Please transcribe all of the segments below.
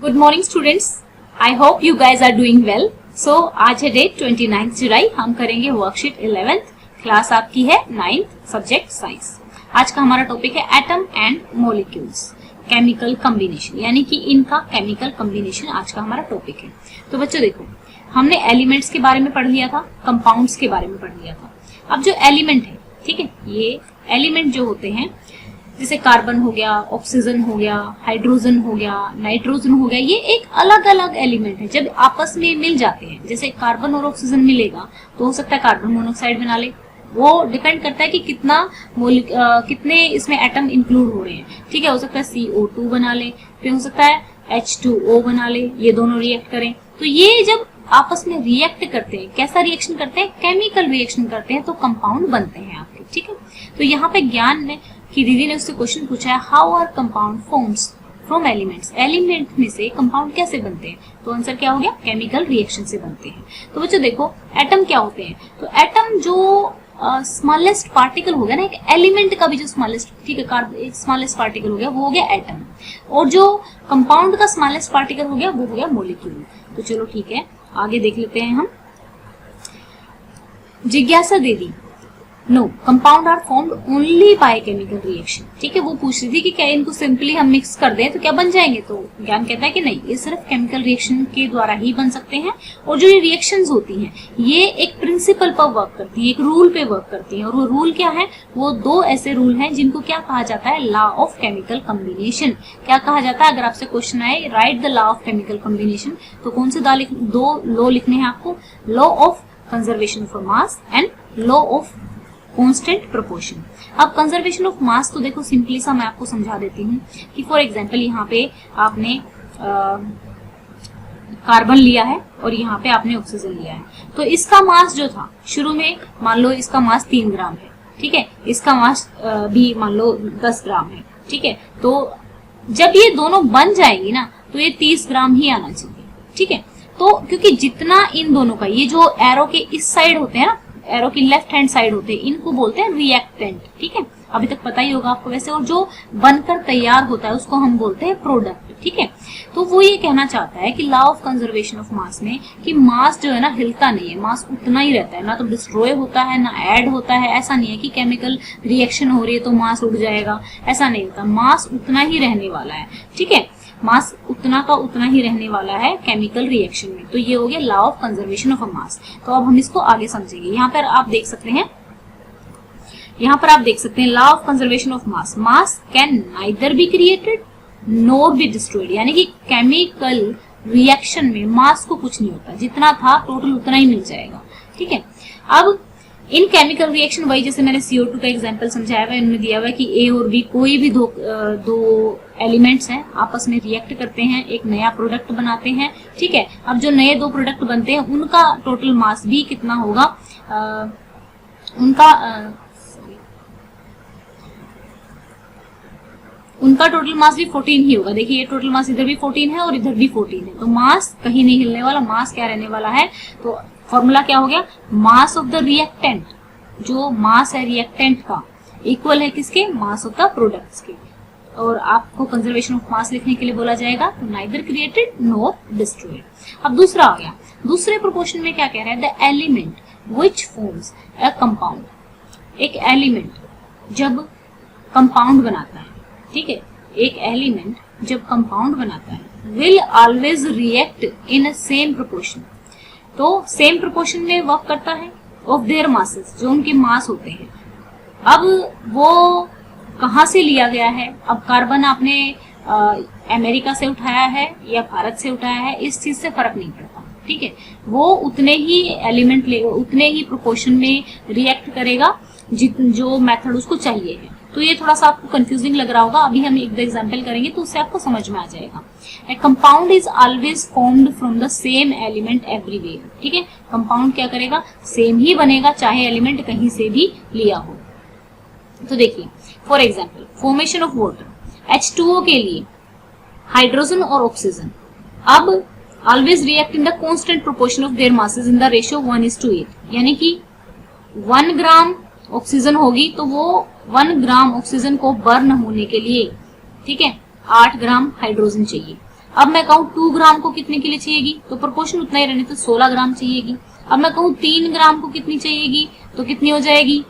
Good morning students, I hope you guys are doing well. So आज है date 29 जुलाई। हम करेंगे वर्कशीट 11th, क्लास आपकी है 9th, सब्जेक्ट साइंस। आज का हमारा टॉपिक है atom and molecules, chemical combination, यानी कि इनका केमिकल कॉम्बिनेशन आज का हमारा टॉपिक है। तो बच्चों देखो, हमने एलिमेंट्स के बारे में पढ़ लिया था, कंपाउंड्स के बारे में पढ़ लिया था। अब जो एलिमेंट है, ठीक है, ये एलिमेंट जो होते हैं जैसे कार्बन हो गया, ऑक्सीजन हो गया, हाइड्रोजन हो गया, नाइट्रोजन हो गया, ये एक अलग अलग एलिमेंट है। जब आपस में मिल जाते हैं, जैसे कार्बन और ऑक्सीजन मिलेगा तो हो सकता है कार्बन मोनोऑक्साइड बना ले। वो डिपेंड करता है कि कितने इसमें एटम इंक्लूड हो रहे हैं। ठीक है, हो सकता है CO2 बना ले, फिर हो सकता है H2O बना ले, ये दोनों रिएक्ट करें। तो ये जब आपस में रिएक्ट करते हैं, कैसा रिएक्शन करते हैं? केमिकल रिएक्शन करते हैं, तो कंपाउंड बनते हैं आपके। ठीक है, तो यहाँ पे ज्ञान ने कि दीदी ने उससे क्वेश्चन पूछा है, how are compound forms from elements, element में से कंपाउंड कैसे बनते हैं? तो आंसर क्या हो गया? केमिकल रिएक्शन से बनते हैं। तो बच्चों देखो, एटम क्या होते हैं? तो एटम जो स्मॉलेस्ट पार्टिकल हो गया ना, एक एलिमेंट का भी जो स्मॉलेस्ट, ठीक है, एक स्मॉलेस्ट पार्टिकल हो गया, वो हो गया एटम। और जो कंपाउंड का स्मॉलेस्ट पार्टिकल हो गया, वो हो गया मॉलिक्यूल। तो चलो ठीक है, आगे देख लेते हैं हम। जिज्ञासा दीदी, no, compound are formed only by chemical reaction. ठीक है, वो पूछ रही थी कि क्या इनको सिंपली हम मिक्स कर दें तो क्या बन जाएंगे? तो ज्ञान कहता है कि नहीं, ये सिर्फ केमिकल रिएक्शन के द्वारा ही बन सकते हैं। और जो ये रिएक्शंस होती हैं, ये एक प्रिंसिपल पर वर्क करती है, एक रूल पे वर्क करती है। और वो रूल क्या है? वो दो ऐसे रूल हैं जिनको क्या कहा जाता है? Law of chemical combination. क्या कहा जाता है? अगर आपसे क्वेश्चन आए, right the law of chemical combination, तो कौन से दो लॉ लिखने हैं आपको? Law of conservation of mass and law of constant proportion. अब कंजर्वेशन ऑफ मास तो देखो, सिंपली सा मैं आपको समझा देती हूँ कि फॉर एग्जांपल यहाँ पे आपने कार्बन लिया है और यहाँ पे आपने ऑक्सीजन लिया है। तो इसका मास जो था शुरू में, मान लो इसका मास 3 ग्राम है, ठीक है, इसका मास भी मान लो 10 ग्राम है। ठीक है, तो जब ये दोनों बन जाएंगी ना, तो ये 30 ग्राम ही आना चाहिए। ठीक है, तो क्योंकि जितना इन दोनों का, ये जो एरो के इस साइड होते हैं ना, एरो की लेफ्ट हैंड साइड होते हैं, इनको बोलते हैं रिएक्टेंट। ठीक है, अभी तक पता ही होगा आपको वैसे। और जो बनकर तैयार होता है उसको हम बोलते हैं प्रोडक्ट। ठीक है, तो वो ये कहना चाहता है कि law of conservation of mass में कि मास जो है ना, हिलता नहीं है, मास उतना ही रहता है, ना तो डिस्ट्रॉय होता है ना ऐड होता है। ऐसा नहीं है कि केमिकल रिएक्शन हो रही है तो मास उड़ जाएगा, ऐसा नहीं होता। मास उतना ही रहने वाला है। ठीक है, मास उतना का उतना ही रहने वाला है केमिकल रिएक्शन में। तो ये हो गया law of conservation of a mass. तो अब हम इसको आगे समझेंगे। यहाँ पर आप देख सकते हैं, law of conservation of mass, mass can neither be created nor be destroyed, यानी कि केमिकल रिएक्शन में मास को कुछ नहीं होता, जितना था टोटल उतना ही मिल जाएगा। ठीक है, अब इन केमिकल रिएक्शन, वही जैसे मैंने CO2 का एग्जांपल समझाया हुआ है, इनमें दिया हुआ है कि A और B कोई भी दो एलिमेंट्स हैं, आपस में रिएक्ट करते हैं, एक नया प्रोडक्ट बनाते हैं। ठीक है, अब जो नए दो प्रोडक्ट बनते हैं उनका टोटल मास भी कितना होगा? उनका टोटल मास भी 14 ही होगा। देखिए, ये टोटल मास इधर भी 14 है और इधर भी 14 है, तो मास कहीं नहीं हिलने वाला। मास क्या रहने वाला है? तो फॉर्मूला क्या हो गया? मास ऑफ द रिएक्टेंट, जो मास है रिएक्टेंट का, इक्वल है किसके? मास ऑफ द प्रोडक्ट्स के। और आपको कंजर्वेशन ऑफ मास लिखने के लिए बोला जाएगा, तो नाइदर क्रिएटेड नॉर डिस्ट्रॉयड। अब दूसरा आ गया, दूसरे प्रोपोर्शन में क्या कह रहा है? The element which forms a compound. एक एलिमेंट जब कंपाउंड बनाता है, ठीक है, एक एलिमेंट जब कंपाउंड बनाता है, will always react in a same proportion. तो सेम प्रोपोर्शन में वर्क करता है ऑफ देयर मासेस, जो उनके मास होते हैं। अब वो कहाँ से लिया गया है? अब कार्बन आपने अमेरिका से उठाया है या भारत से उठाया है, इस चीज से फर्क नहीं पड़ता। ठीक है, वो उतने ही एलिमेंट लेगा, उतने ही प्रोपोर्शन में रिएक्ट करेगा जो मेथड उसको चाहिए है। तो ये थोड़ा सा आपको कंफ्यूजिंग लग रहा होगा, अभी हम एक एग्जांपल करेंगे तो उससे आपको समझ में आ जाएगा। ए compound is always formed from the same element everywhere. ठीक है, कंपाउंड क्या करेगा? सेम ही बनेगा, चाहे एलिमेंट कहीं से भी लिया हो। तो देखिए, for example formation of water, H2O के लिए हाइड्रोजन और ऑक्सीजन अब always react in the constant proportion of their masses in the ratio 1:8, यानी कि 1 ग्राम ऑक्सीजन होगी तो वो 1 ग्राम ऑक्सीजन को बर्न होने के लिए, ठीक है, 8 ग्राम हाइड्रोजन चाहिए। अब मैं कहूँ 2 ग्राम को कितने के लिए चाहिएगी, तो प्रोपोर्शन उतना ही रहने, तो 16 ग्राम चाहिएगी। अब मैं कहूँ 3 ग्राम को कितनी चाहिएगी, तो कितनी हो जाएगी,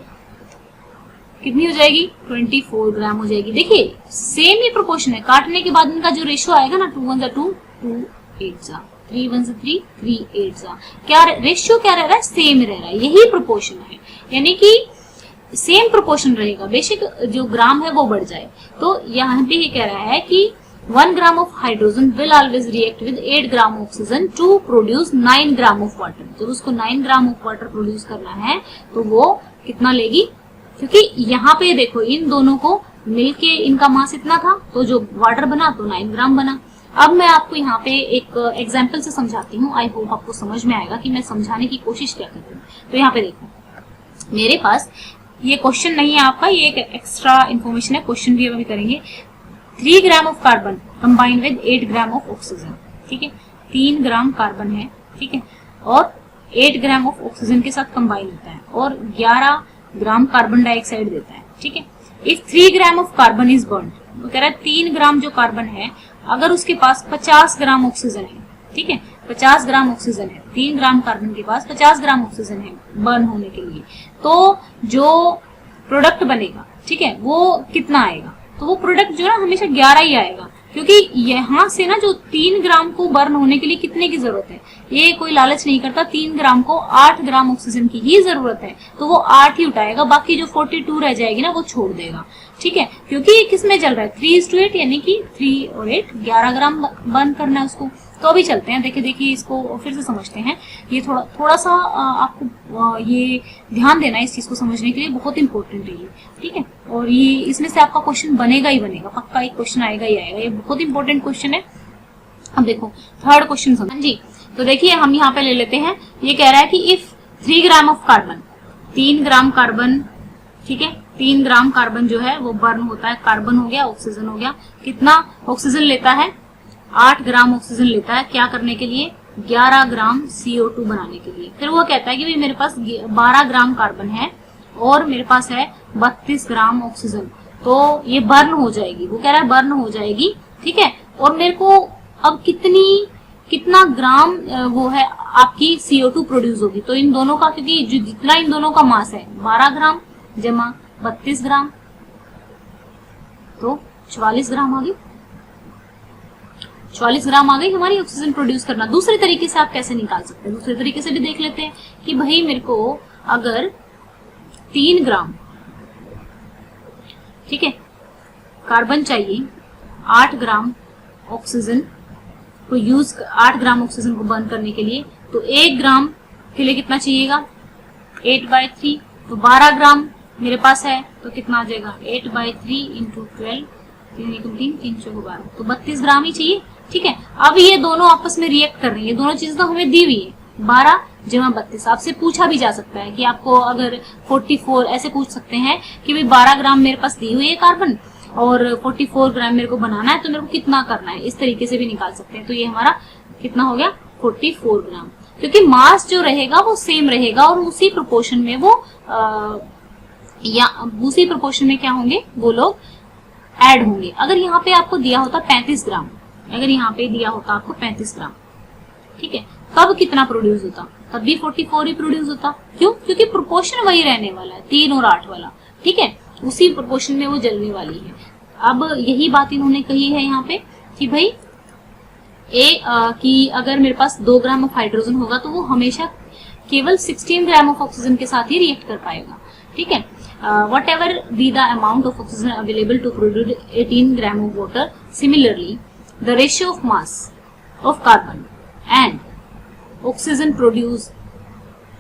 24 ग्राम हो जाएगी। देखिए सेम ही प्रोपोर्शन है, काटने के बाद इनका जो रेशियो आएगा ना, 2 1 2 2 8 3 1 3 3 8 क्या रेशियो क्या रह रहा है, सेम रह रहा है, यही प्रोपोर्शन है, यानी कि सेम प्रोपोर्शन रहेगा, बेशक जो ग्राम है वो बढ़ जाए। तो यहाँ पे ये कह रहा है कि 1 gram of hydrogen will always react with 8 gram oxygen to produce 9 gram of water. जब उसको 9 ग्राम ऑफ वाटर प्रोड्यूस करना है तो वो कितना लेगी, क्योंकि यहाँ पे देखो इन दोनों को मिलके इनका मास इतना था, तो जो वाटर बना तो 9 ग्राम बना। अब मैं आपको यहाँ पे एक एग्जाम्पल से समझाती हूँ, आई होप आपको समझ में आएगा कि मैं समझाने की कोशिश क्या कर रही हूँ। तो यहाँ पे देखो मेरे पास ये क्वेश्चन नहीं है आपका, ये एक एक्स्ट्रा इन्फॉर्मेशन है, क्वेश्चन भी अभी करेंगे। 3 gram of carbon combine with 8 gram of oxygen, ठीक है, 3 ग्राम कार्बन है, ठीक है, और 8 ग्राम ऑफ ऑक्सीजन के साथ कंबाइन होता है और 11 ग्राम कार्बन डाइऑक्साइड देता है, ठीक है। If 3 gram of carbon is burned, वो कह रहा है 3 ग्राम जो कार्बन है अगर उसके पास 50 ग्राम ऑक्सीजन है, ठीक है, 50 ग्राम ऑक्सीजन है, 3 ग्राम कार्बन के पास 50 ग्राम ऑक्सीजन है बर्न होने के लिए, तो जो प्रोडक्ट बनेगा, ठीक है, वो कितना आएगा, तो वो प्रोडक्ट जो है ना हमेशा 11 ही आएगा, क्योंकि यहाँ से ना जो 3 ग्राम को बर्न होने के लिए कितने की जरूरत है, ये कोई लालच नहीं करता, 3 ग्राम को 8 ग्राम ऑक्सीजन की ही जरूरत है, तो वो 8 ही उठाएगा, बाकी जो 42 रह जाएगी ना वो छोड़ देगा, ठीक है, क्योंकि ये किस में चल रहा है 3:8, यानी कि 3 और 8 11 ग्राम बर्न करना है उसको। तो अभी चलते हैं, देखिए इसको फिर से समझते हैं, ये थोड़ा सा आपको ये ध्यान देना है इस चीज को समझने के लिए, बहुत इंपॉर्टेंट है ये, ठीक है, और ये इसमें से आपका क्वेश्चन बनेगा ही बनेगा, पक्का एक क्वेश्चन आएगा ही आएगा, ये बहुत इंपॉर्टेंट क्वेश्चन है। अब देखो थर्ड क्वेश्चन समझ जी, तो देखिए हम यहाँ पे ले लेते हैं, ये कह रहा है कि if 3 gram of carbon, 3 gram carbon, ठीक है, 3 ग्राम कार्बन जो है वो बर्न होता है, कार्बन हो गया, ऑक्सीजन हो गया, कितना ऑक्सीजन लेता है, 8 ग्राम ऑक्सीजन लेता है, क्या करने के लिए, 11 ग्राम CO2 बनाने के लिए। फिर वो कहता है कि भाई मेरे पास 12 ग्राम कार्बन है और मेरे पास है 32 ग्राम ऑक्सीजन, तो ये बर्न हो जाएगी, वो कह रहा है बर्न हो जाएगी, ठीक है, और मेरे को अब कितना ग्राम वो है आपकी CO2 प्रोड्यूस होगी, तो इन दोनों का, क्योंकि जो जितना इन दोनों का मास है 12 ग्राम जमा 32 ग्राम, तो 44 ग्राम आ गई, 44 ग्राम आ गई हमारी ऑक्सीजन प्रोड्यूस करना। दूसरे तरीके से आप कैसे निकाल सकते हैं, दूसरे तरीके से भी देख लेते हैं कि भाई मेरे को अगर 3 ग्राम, ठीक है, कार्बन चाहिए, 8 ग्राम ऑक्सीजन को 8 ग्राम ऑक्सीजन को बर्न करने के लिए, तो 1 ग्राम के लिए कितना चाहिएगा, 8/3, तो 12 ग्राम मेरे पास है, तो कितना आ जाएगा 8/3 इंटू 12, 3×3 तो 32 ग्राम ही चाहिए, ठीक है। अब ये दोनों आपस में रिएक्ट कर रही है, दोनों चीजें तो हमें दी हुई है, 12 जमा 32, आपसे पूछा भी जा सकता है कि आपको अगर 44 ऐसे पूछ सकते हैं कि भाई 12 ग्राम मेरे पास दी हुई है कार्बन और 44 ग्राम मेरे को बनाना है, तो मेरे को कितना करना है, इस तरीके से भी निकाल सकते हैं। तो ये हमारा कितना हो गया 44 ग्राम, क्योंकि मास जो रहेगा वो सेम रहेगा और उसी प्रोपोर्शन में वो उसी प्रोपोर्शन में क्या होंगे, वो लोग ऐड होंगे। अगर यहाँ पे आपको दिया होता 35 ग्राम, अगर यहाँ पे दिया होता आपको 35 ग्राम, ठीक है, तब कितना प्रोड्यूस होता, तब भी 44 ही प्रोड्यूस होता, क्यों, क्योंकि प्रोपोर्शन वही रहने वाला है, 3 और 8 वाला, ठीक है, उसी प्रोपोर्शन में वो जलने वाली है। अब यही बात इन्होंने कही है यहाँ पे कि भाई कि अगर मेरे पास 2 ग्राम ऑफ हाइड्रोजन होगा तो वो हमेशा केवल 16 ग्राम ऑफ ऑक्सीजन के साथ ही रिएक्ट कर पाएगा, ठीक है। whatever be the amount of oxygen available to produce 18 gram of water, similarly the ratio of mass of carbon and oxygen produce,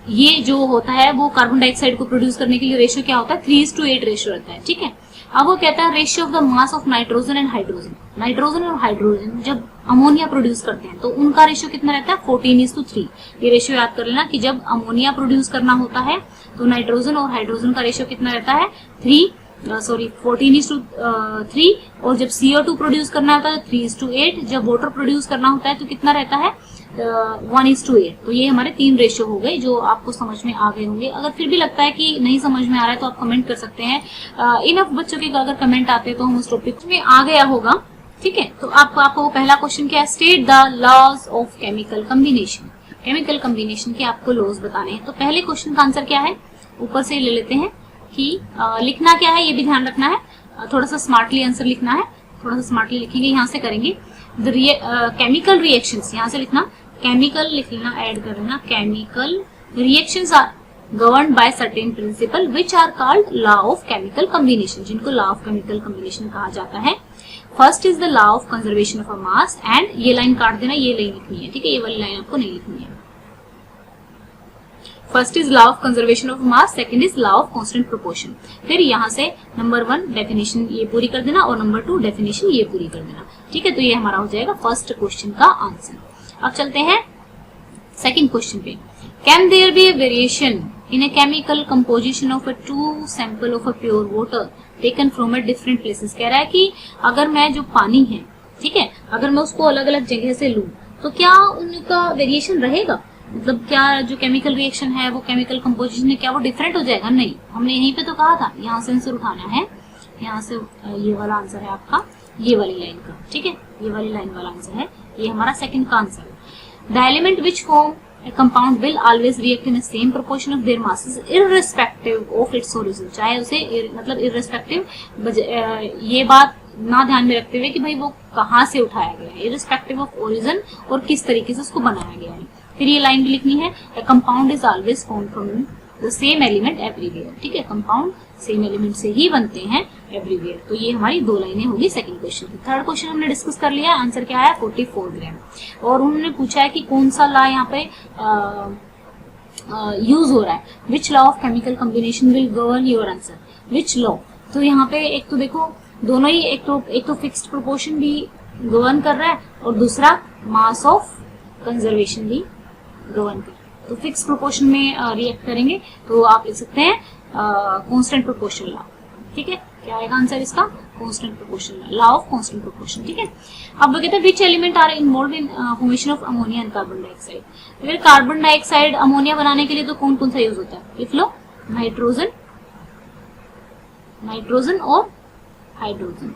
ये जो होता है वो कार्बन डाइऑक्साइड को प्रोड्यूस करने के लिए रेशियो क्या होता है, 3:8 रेशियो रहता है, ठीक है। अब वो कहता है ratio of the mass of nitrogen and hydrogen, nitrogen और हाइड्रोजन जब अमोनिया प्रोड्यूस करते हैं तो उनका रेशियो कितना रहता है, 14:3। ये रेशियो याद कर लेना कि जब अमोनिया प्रोड्यूस करना होता है तो नाइट्रोजन और हाइड्रोजन का रेशियो कितना रहता है, 14:3, और जब CO2 प्रोड्यूस करना होता है 3:8, जब वाटर प्रोड्यूस करना होता है तो कितना रहता है 1:8। तो ये हमारे 3 रेशियो हो गए जो आपको समझ में आ गए होंगे। अगर फिर भी लगता है कि नहीं समझ में आ रहा है तो आप कमेंट कर सकते हैं। इनफ बच्चों के अगर कमेंट आते हैं तो हम उस टॉपिक में आ गया होगा, ठीक है, तो आपको पहला क्वेश्चन क्या है, state the laws of chemical combination. Chemical combination के आपको लॉज बताने हैं। तो पहले क्वेश्चन का आंसर क्या है, ऊपर से ले लेते हैं कि लिखना क्या है, ये भी ध्यान रखना है, थोड़ा सा स्मार्टली आंसर लिखना है, थोड़ा सा स्मार्टली लिखेंगे, यहाँ से करेंगे। द केमिकल रिएक्शंस, यहाँ से लिखना, केमिकल लिख लेना, ऐड कर लेना, chemical reactions are governed by certain principle which are called law of chemical combination, जिनको law of chemical combination कहा जाता है। First is the law of conservation of a mass, and ये लाइन काट देना, ये लाइन लिखनी है, ठीक है, ये वाली लाइन आपको नहीं लिखनी है। First is law of conservation of mass, second is law of constant proportion. फिर यहाँ से नंबर 1 डेफिनेशन ये पूरी कर देना और नंबर 2 डेफिनेशन ये पूरी कर देना, ठीक है। तो ये हमारा हो जाएगा फर्स्ट क्वेश्चन का आंसर। अब चलते हैं सेकंड क्वेश्चन पे। Can there be a variation in a chemical composition of a two sample of a pure water taken from a different places। कह रहा है कि अगर मैं जो पानी है, ठीक है, अगर मैं उसको अलग अलग जगह से लूं तो क्या उनका वेरिएशन रहेगा, मतलब क्या जो केमिकल रिएक्शन है वो केमिकल कंपोजिशन है क्या वो डिफरेंट हो जाएगा? नहीं, हमने यहीं पे तो कहा था, यहाँ से आंसर उठाना है, यहाँ से ये वाला आंसर है आपका, ये वाली लाइन का, ठीक है, ये वाली लाइन वाला आंसर है, ये हमारा सेकंड का आंसर है। The element which form a compound will always react in the same proportion of their masses irrespective of its origin। चाहे उसे मतलब irrespective, ये बात ना ध्यान में रखते हुए कि भाई वो कहाँ से उठाया गया है, irrespective of origin, और किस तरीके से उसको बनाया गया है। फिर ये लाइन भी लिखनी है, a compound is always formed from the same element everywhere, ठीक है, कंपाउंड सेम एलिमेंट से ही बनते हैं एवरीवेयर। तो ये हमारी 2 लाइनें होगी सेकंड क्वेश्चन की। थर्ड क्वेश्चन हमने डिस्कस कर लिया, आंसर क्या है 44 ग्राम, और उन्होंने पूछा है कि कौन सा लॉ यहाँ पे यूज हो रहा है, which law of chemical combination will govern your answer, which law. तो यहाँ पे एक तो देखो दोनों ही, एक तो फिक्स्ड प्रोपोर्शन भी गवर्न कर रहा है और दूसरा मास ऑफ कंजर्वेशन भी गवर्न कर रहा है। तो फिक्स प्रोपोर्शन में रिएक्ट करेंगे तो आप लिख सकते हैं कांस्टेंट प्रोपोर्शन लॉ, ठीक है। क्या आएगा आंसर इसका, constant proportion law of constant proportion, ठीक है। अब कहते हैं which element are involve in formation of ammonia and carbon dioxide. फिर कार्बन डाइऑक्साइड अमोनिया बनाने के लिए तो कौन कौन सा यूज होता है, लिख लो, नाइट्रोजन, नाइट्रोजन और हाइड्रोजन।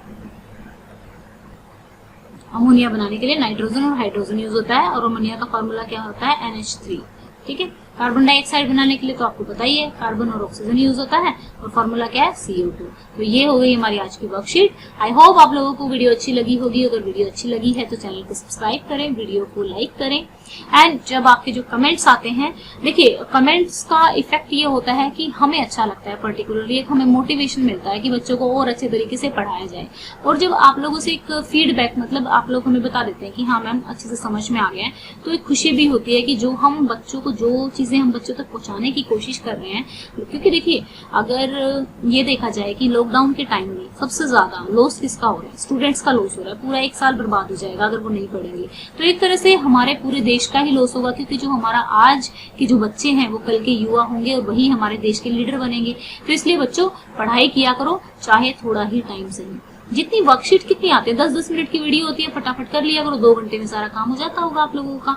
अमोनिया बनाने के लिए नाइट्रोजन और हाइड्रोजन यूज होता है, और अमोनिया का फॉर्मूला क्या होता है NH3, ठीक है। कार्बन डाइऑक्साइड बनाने के लिए तो आपको पता ही है, कार्बन और ऑक्सीजन यूज होता है, और फॉर्मूला क्या है CO2। तो ये हो गई हमारी आज की वर्कशीट। आई होप आप लोगों को वीडियो अच्छी लगी होगी। अगर वीडियो अच्छी लगी है तो चैनल को सब्सक्राइब करें, वीडियो को लाइक करें, एंड जब आपके जो कमेंट्स आते हैं, देखिए कमेंट्स का इफेक्ट ये होता है कि हमें अच्छा लगता है, पर्टिकुलरली एक हमें मोटिवेशन मिलता है कि बच्चों को और अच्छे तरीके से पढ़ाया जाए। और जब आप लोगों से एक फीडबैक, मतलब आप लोग हमें बता देते हैं कि हाँ मैम अच्छे से समझ में आ गया है, तो एक खुशी भी होती है कि जो हम बच्चों को, जो चीजें हम बच्चों तक पहुंचाने की कोशिश कर रहे हैं। क्योंकि देखिए अगर ये देखा जाए कि लॉकडाउन के टाइम में सबसे ज्यादा लॉस किसका हो रहा है, स्टूडेंट्स का लॉस हो रहा है, पूरा 1 साल बर्बाद हो जाएगा अगर वो नहीं पढ़ेंगे। तो एक तरह से हमारे पूरे देश का ही लॉस होगा, क्योंकि जो हमारा आज के जो बच्चे हैं वो कल के युवा होंगे और वही हमारे देश के लीडर बनेंगे। तो इसलिए बच्चों पढ़ाई किया करो, चाहे थोड़ा ही टाइम से ही। जितनी वर्कशीट कितनी आती है, 10-10 मिनट की वीडियो होती है, फटाफट कर लिया करो, 2 घंटे में सारा काम हो जाता होगा आप लोगों का।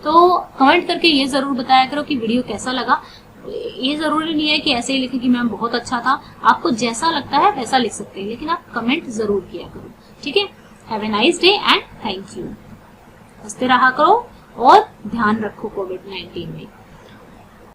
तो कमेंट करके ये जरूर बताया करो कि वीडियो कैसा लगा। ये जरूरी नहीं है कि ऐसे ही लिखें कि मैम बहुत अच्छा था, आपको जैसा लगता है वैसा लिख सकते हैं, लेकिन आप कमेंट जरूर किया करो, ठीक है। Have a nice day and thank you. हंसते रहा करो और ध्यान रखो कोविड-19 में।